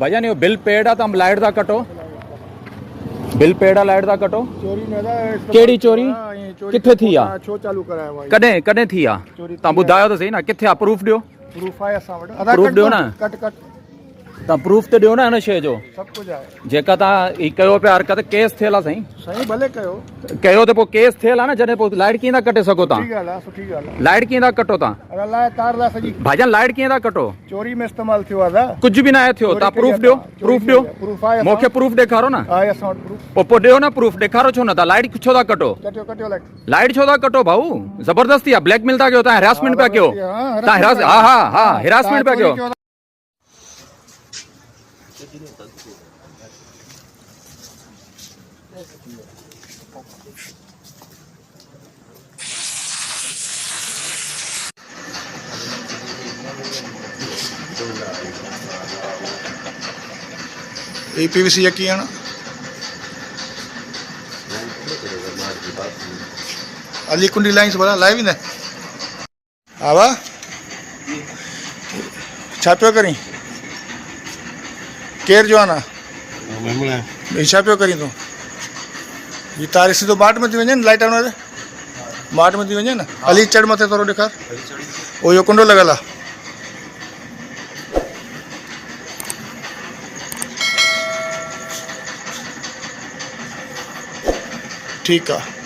भाईजान यो bill paid आ तम light दा कटो बिल पेड आ लाइट दा कटो चोरी न दा केड़ी चोरी किथे थी आ छो चालू कराया भाई कदे कदे थी आ ता बुधायो तो सही ना किथे आ प्रूफ दियो प्रूफ है असा वट प्रूफ दियो ना कट कट ता प्रूफ ते दियो ना इन शे जो सब कुछ है जेका ता ई कयो पे हरकत केस थेला सही सही भले कयो ते पो केस थेला ना जने पो लाइट कींदा कटे सको ता सुठी गाल है लाइट कींदा कटो ता अरे ला तार ला सजी भाईजान लाइट कींदा कटो चोरी में इस्तेमाल थियो आदा कुछ भी ना आयो थियो ता प्रूफ दियो प्रूफ है मोखे प्रूफ देखारो ना आया असा प्रूफ पो दियो ना प्रूफ देखारो छो ना ता लाइट छो ता कटो कटियो लाइट छो ता कटो भाऊ जबरदस्ती आ ब्लैकमेल ता कयो ता हरासमेंट पे कयो ता हरास हां हरासमेंट पे कयो ഈ PVC ഒക്കെയാണ് अलीकुंडी लाइन से बोला लाइव ही ना आवा छापियो करी केर जो आना छापियो करी तो ये तारी सीधो बाट में थी वञे न लाइट आने बाट में थी वञे न अली चढ़ मथे थोरो ॾेखार ओ यो कुंडो लॻल आहे ठीक है।